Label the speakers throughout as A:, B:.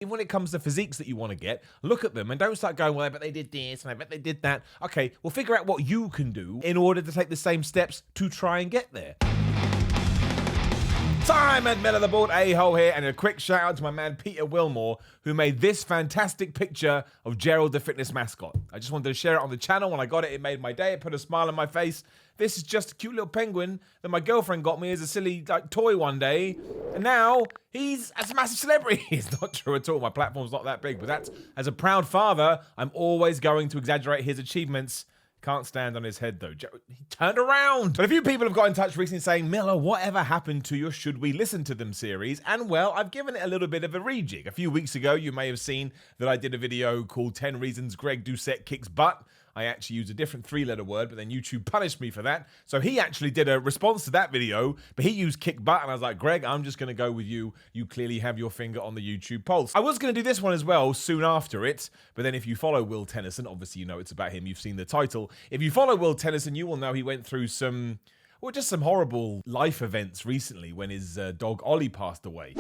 A: Even when it comes to physiques that you want to get, look at them and don't start going, well, I bet they did this and I bet they did that. Okay, well, figure out what you can do in order to take the same steps to try and get there. Simon Miller, the bald a-hole here, and a quick shout out to my man Peter Wilmore, who made this fantastic picture of Gerald the fitness mascot. I just wanted to share it on the channel. When I got it, it made my day. It put a smile on my face. This is just a cute little penguin that my girlfriend got me as a silly toy one day, and now he's a massive celebrity. It's not true at all. My platform's not that big, but that's, as a proud father, I'm always going to exaggerate his achievements. Can't stand on his head, though. He turned around. But a few people have got in touch recently saying, Miller, whatever happened to your Should We Listen to Them series? And, well, I've given it a little bit of a rejig. A few weeks ago, you may have seen that I did a video called 10 Reasons Greg Doucette Kicks Butt. I actually used a different 3-letter word, but then YouTube punished me for that. So he actually did a response to that video, but he used kick butt, and I was like, Greg, I'm just going to go with you. You clearly have your finger on the YouTube pulse. I was going to do this one as well soon after it, but then if you follow Will Tennyson, obviously you know it's about him. You've seen the title. If you follow Will Tennyson, you will know he went through some horrible life events recently when his dog Ollie passed away.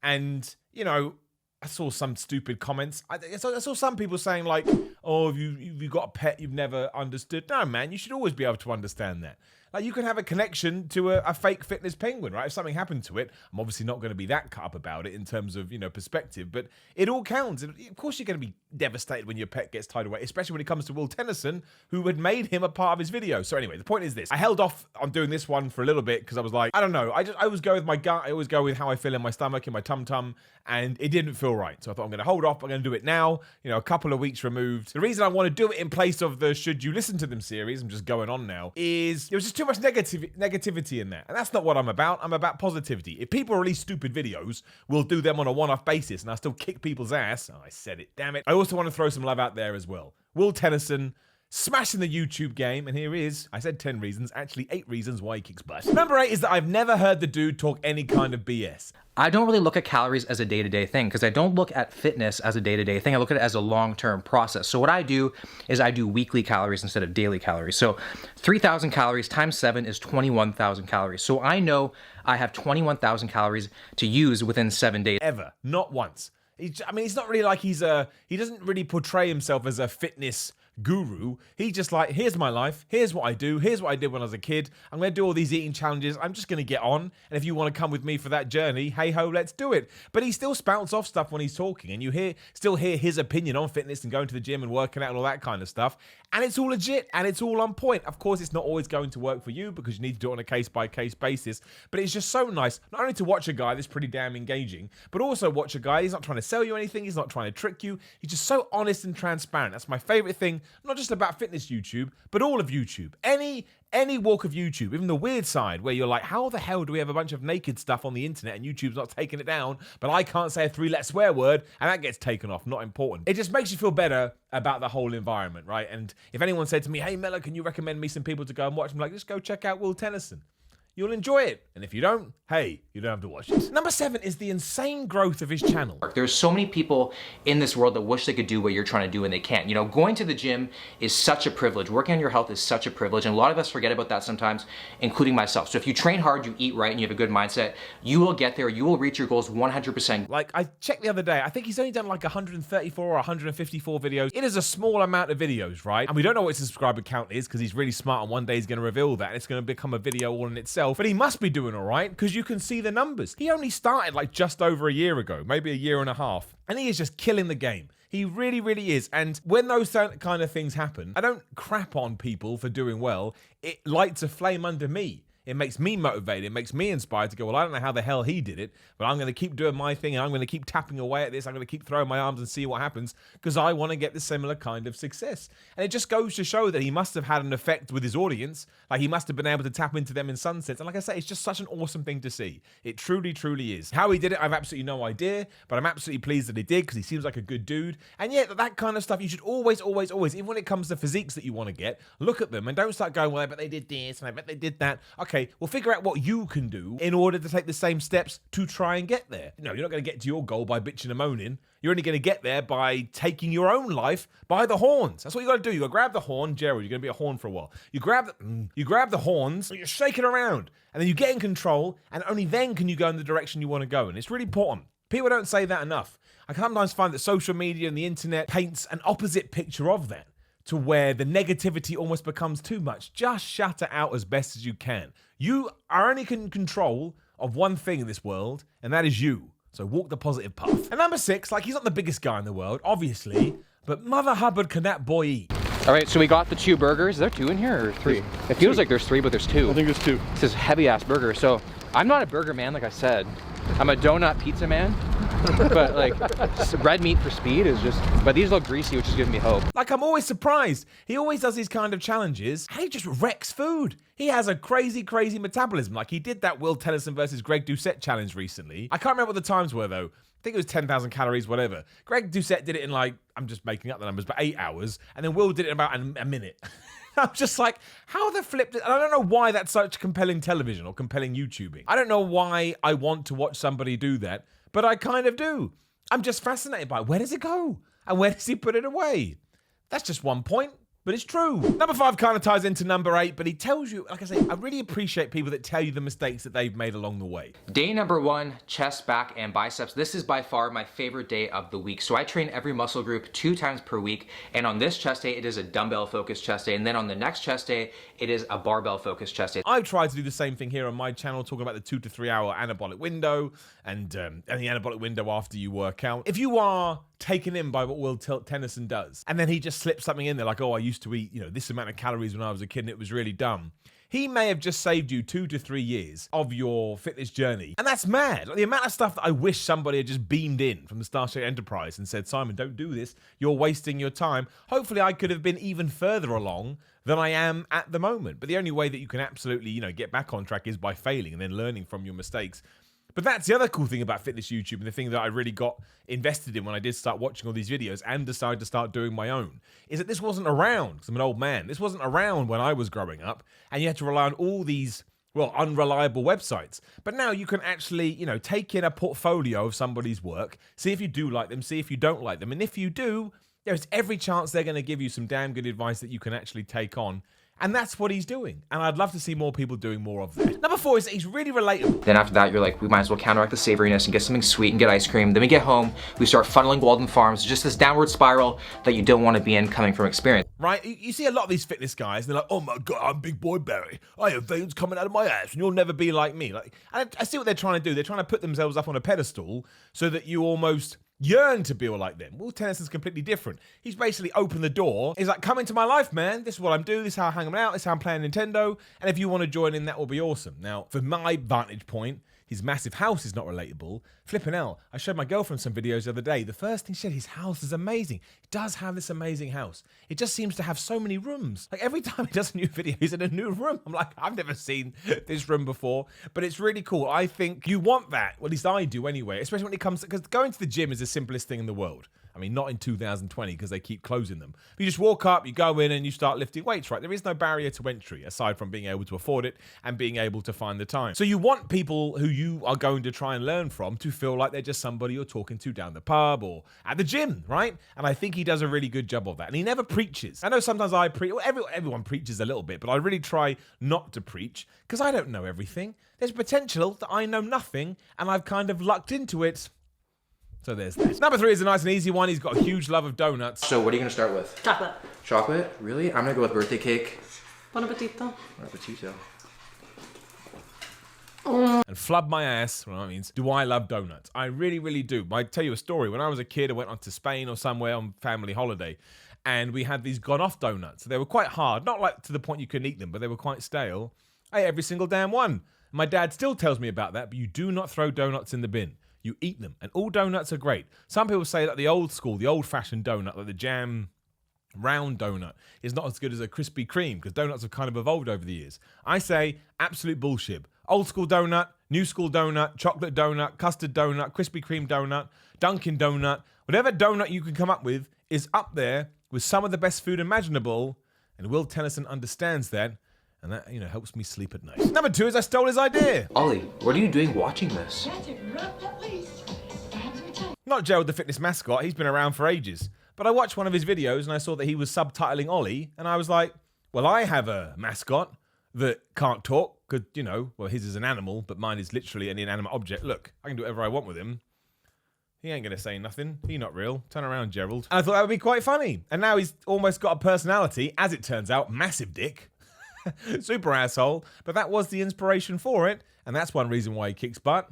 A: And, you know, I saw some stupid comments. I saw some people saying like, oh, if you've got a pet you've never understood. No, man, you should always be able to understand that. Like, you can have a connection to a fake fitness penguin, right? If something happened to it, I'm obviously not going to be that cut up about it in terms of, you know, perspective, but it all counts. And of course, you're going to be devastated when your pet gets tied away, especially when it comes to Will Tennyson, who had made him a part of his video. So anyway, the point is this. I held off on doing this one for a little bit because I was like, I don't know. I always go with my gut. I always go with how I feel in my stomach, in my tum-tum, and it didn't feel right. So I thought I'm going to hold off. I'm going to do it now, you know, a couple of weeks removed. The reason I want to do it in place of the Should You Listen to Them series, I'm just going on now, is there was just too much negativity in that. And that's not what I'm about. I'm about positivity. If people release stupid videos, we'll do them on a one-off basis, and I still kick people's ass. Oh, I said it, damn it. I also want to throw some love out there as well. Will Tennyson, smashing the YouTube game, and here is, I said 10 reasons, actually 8 reasons why he kicks butt. Number 8 is that I've never heard the dude talk any kind of BS.
B: I don't really look at calories as a day-to-day thing because I don't look at fitness as a day-to-day thing. I look at it as a long-term process. So what I do is I do weekly calories instead of daily calories. So 3,000 calories times 7 is 21,000 calories. So I know I have 21,000 calories to use within 7 days.
A: Ever. Not once. I mean, it's not really like he doesn't really portray himself as a fitness guru. He just like, here's my life, here's what I do, here's what I did when I was a kid, I'm going to do all these eating challenges, I'm just going to get on, and if you want to come with me for that journey, hey ho, let's do it. But he still spouts off stuff when he's talking, and you still hear his opinion on fitness and going to the gym and working out and all that kind of stuff, and it's all legit, and it's all on point. Of course, it's not always going to work for you, because you need to do it on a case-by-case basis, but it's just so nice, not only to watch a guy that's pretty damn engaging, but also watch a guy, he's not trying to sell you anything, he's not trying to trick you, he's just so honest and transparent. That's my favorite thing, not just about fitness YouTube, but all of YouTube. Any walk of YouTube, even the weird side where you're like, how the hell do we have a bunch of naked stuff on the internet and YouTube's not taking it down, but I can't say a 3-letter swear word and that gets taken off, not important. It just makes you feel better about the whole environment, right? And if anyone said to me, hey Miller, can you recommend me some people to go and watch? I'm like, just go check out Will Tennyson. You'll enjoy it. And if you don't, hey, you don't have to watch it. Number 7 is the insane growth of his channel.
B: There's so many people in this world that wish they could do what you're trying to do and they can't. You know, going to the gym is such a privilege. Working on your health is such a privilege. And a lot of us forget about that sometimes, including myself. So if you train hard, you eat right, and you have a good mindset, you will get there. You will reach your goals 100%.
A: Like, I checked the other day, I think he's only done like 134 or 154 videos. It is a small amount of videos, right? And we don't know what his subscriber count is because he's really smart, and one day he's going to reveal that and it's going to become a video all in itself. But he must be doing all right because you can see the numbers. He only started like just over a year ago, maybe a year and a half, and he is just killing the game. He really, really is. And when those kind of things happen, I don't crap on people for doing well. It lights a flame under me. It makes me motivated. It makes me inspired to go, well, I don't know how the hell he did it, but I'm going to keep doing my thing and I'm going to keep tapping away at this. I'm going to keep throwing my arms and see what happens because I want to get the similar kind of success. And it just goes to show that he must have had an effect with his audience. Like, he must have been able to tap into them in sunsets. And like I say, it's just such an awesome thing to see. It truly, truly is. How he did it, I've absolutely no idea, but I'm absolutely pleased that he did because he seems like a good dude. And yeah, that kind of stuff, you should always, even when it comes to physiques that you want to get, look at them and don't start going, well, I bet they did this and I bet they did that. Okay, well, figure out what you can do in order to take the same steps to try and get there. No, you're not going to get to your goal by bitching and moaning. You're only going to get there by taking your own life by the horns. That's what you got to do. You got to grab the horn. Gerald, you're going to be a horn for a while. You grab the horns, you shake it around, and then you get in control, and only then can you go in the direction you want to go. And it's really important. People don't say that enough. I sometimes find that social media and the internet paints an opposite picture of that, to where the negativity almost becomes too much. Just shut it out as best as you can. You are only in control of one thing in this world, and that is you. So walk the positive path. And number 6, like, he's not the biggest guy in the world, obviously, but Mother Hubbard, can that boy eat?
B: All right, so we got the 2 burgers. Is there 2 in here or 3? It feels like there's 3, but there's 2.
C: I think there's 2.
B: This is heavy ass burger. So I'm not a burger man, like I said. I'm a donut pizza man. But like, red meat for speed is just, but these look greasy, which is giving me hope.
A: Like, I'm always surprised. He always does these kind of challenges, and he just wrecks food. He has a crazy, crazy metabolism. Like, he did that Will Tennyson versus Greg Doucette challenge recently. I can't remember what the times were, though. I think it was 10,000 calories, whatever. Greg Doucette did it in, like, I'm just making up the numbers, but 8 hours. And then Will did it in about a minute. I'm just like, how the flip? And I don't know why that's such compelling television or compelling YouTubing. I don't know why I want to watch somebody do that, but I kind of do. I'm just fascinated by it. Where does it go? And where does he put it away? That's just one point, but it's true. Number 5 kind of ties into number 8, but he tells you, like I say, I really appreciate people that tell you the mistakes that they've made along the way.
B: Day number 1, chest, back, and biceps. This is by far my favorite day of the week. So I train every muscle group 2 times per week. And on this chest day, it is a dumbbell focused chest day. And then on the next chest day, it is a barbell focused chest day.
A: I've tried to do the same thing here on my channel, talking about the 2 to 3 hour anabolic window and the anabolic window after you work out. If you are taken in by what Will Tennyson does, and then he just slips something in there like, oh, I used to eat, this amount of calories when I was a kid and it was really dumb. He may have just saved you 2 to 3 years of your fitness journey. And that's mad. Like, the amount of stuff that I wish somebody had just beamed in from the Starship Enterprise and said, Simon, don't do this. You're wasting your time. Hopefully I could have been even further along than I am at the moment. But the only way that you can absolutely, get back on track is by failing and then learning from your mistakes. But that's the other cool thing about fitness YouTube, and the thing that I really got invested in when I did start watching all these videos and decided to start doing my own, is that this wasn't around, because I'm an old man. This wasn't around when I was growing up, and you had to rely on all these, unreliable websites. But now you can actually, take in a portfolio of somebody's work, see if you do like them, see if you don't like them. And if you do, there's every chance they're going to give you some damn good advice that you can actually take on. And that's what he's doing. And I'd love to see more people doing more of that. Number 4 is that he's really relatable.
B: Then after that, you're like, we might as well counteract the savoriness and get something sweet and get ice cream. Then we get home, we start funneling Walden Farms, just this downward spiral that you don't want to be in coming from experience.
A: Right? You see a lot of these fitness guys, and they're like, oh my God, I'm Big Boy Barry. I have veins coming out of my ass, and you'll never be like me. I see what they're trying to do. They're trying to put themselves up on a pedestal so that you almost yearn to be like them. Will Tennyson's completely different. He's basically opened the door. He's like, come into my life, man. This is what I'm doing. This is how I hang out. This is how I'm playing Nintendo. And if you want to join in, that will be awesome. Now, from my vantage point, his massive house is not relatable. Flipping out. I showed my girlfriend some videos the other day. The first thing she said, his house is amazing. He does have this amazing house. It just seems to have so many rooms. Like, every time he does a new video, he's in a new room. I'm like, I've never seen this room before, but it's really cool. I think you want that. Well, at least I do anyway, especially when it comes to, because going to the gym is the simplest thing in the world. I mean, not in 2020 because they keep closing them. But you just walk up, you go in and you start lifting weights, right? There is no barrier to entry aside from being able to afford it and being able to find the time. So you want people who you are going to try and learn from to feel like they're just somebody you're talking to down the pub or at the gym, right? And I think he does a really good job of that. And he never preaches. I know sometimes I preach, everyone preaches a little bit, but I really try not to preach because I don't know everything. There's potential that I know nothing and I've kind of lucked into it. So there's that. Number 3 is a nice and easy one. He's got a huge love of donuts.
B: So what are you going to start with?
D: Chocolate.
B: Chocolate? Really? I'm going to go with birthday cake.
D: Bon appetito.
B: Bon appetito.
A: And flub my ass, well, that means, do I love donuts? I really, really do. I tell you a story. When I was a kid, I went on to Spain or somewhere on family holiday, and we had these gone-off donuts. They were quite hard, not like to the point you couldn't eat them, but they were quite stale. I ate every single damn one. My dad still tells me about that, but you do not throw donuts in the bin. You eat them, and all donuts are great. Some people say that the old school, the old-fashioned donut, like the jam round donut, is not as good as a Krispy Kreme because donuts have kind of evolved over the years. I say absolute bullshit. Old school donut, new school donut, chocolate donut, custard donut, Krispy Kreme donut, Dunkin' donut, whatever donut you can come up with is up there with some of the best food imaginable, and Will Tennyson understands that. And that, helps me sleep at night. Number 2 is I stole his idea.
B: Ollie, what are you doing watching this?
A: Not Gerald the fitness mascot, he's been around for ages. But I watched one of his videos and I saw that he was subtitling Ollie, and I was like, well, I have a mascot that can't talk, because, his is an animal, but mine is literally an inanimate object. Look, I can do whatever I want with him. He ain't gonna say nothing. He not real. Turn around, Gerald. And I thought that would be quite funny. And now he's almost got a personality, as it turns out, massive dick. Super asshole. But that was the inspiration for it. And that's one reason why he kicks butt.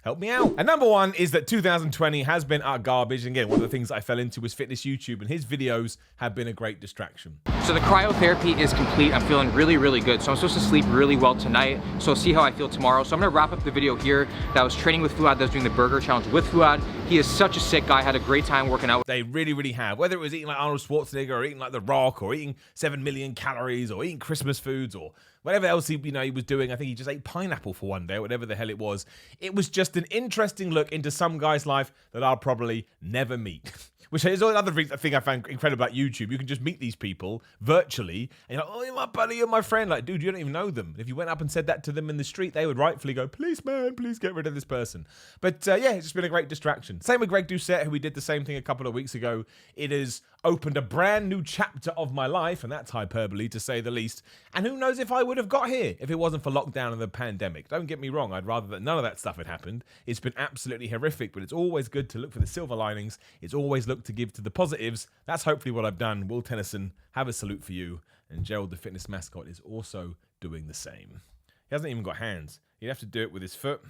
A: Help me out. And number one is that 2020 has been utter garbage. And again, one of the things I fell into was fitness YouTube, and his videos have been a great distraction.
B: So the cryotherapy is complete. I'm feeling really, really good. So I'm supposed to sleep really well tonight. So see how I feel tomorrow. So I'm gonna wrap up the video here. That was training with Fuad, that was doing the burger challenge with Fuad. He is such a sick guy, had a great time working out.
A: They really, really have. Whether it was eating like Arnold Schwarzenegger or eating like The Rock or eating 7 million calories or eating Christmas foods or whatever else he was doing. I think he just ate pineapple for one day, whatever the hell it was. It was just an interesting look into some guy's life that I'll probably never meet. Which is another thing I found incredible about YouTube. You can just meet these people virtually, and you're like, oh, you're my buddy, you're my friend. Like, dude, you don't even know them. If you went up and said that to them in the street, they would rightfully go, please, man, please get rid of this person. But yeah, it's just been a great distraction. Same with Greg Doucette, who we did the same thing a couple of weeks ago. It has opened a brand new chapter of my life, and that's hyperbole to say the least. And who knows if I would have got here if it wasn't for lockdown and the pandemic. Don't get me wrong, I'd rather that none of that stuff had happened. It's been absolutely horrific, but it's always good to look for the silver linings. It's always look to give to the positives. That's hopefully what I've done. Will Tennyson, have a salute for you. And Gerald, the fitness mascot, is also doing the same. He hasn't even got hands. He'd have to do it with his foot.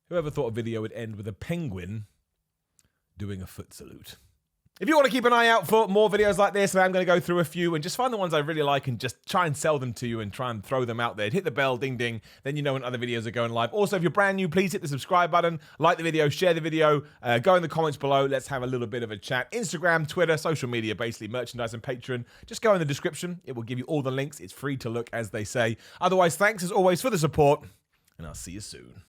A: Whoever thought a video would end with a penguin doing a foot salute? If you want to keep an eye out for more videos like this, I'm going to go through a few and just find the ones I really like and just try and sell them to you and try and throw them out there. Hit the bell, ding, ding. Then you know when other videos are going live. Also, if you're brand new, please hit the subscribe button, like the video, share the video, go in the comments below. Let's have a little bit of a chat. Instagram, Twitter, social media, basically merchandise and Patreon. Just go in the description. It will give you all the links. It's free to look, as they say. Otherwise, thanks as always for the support, and I'll see you soon.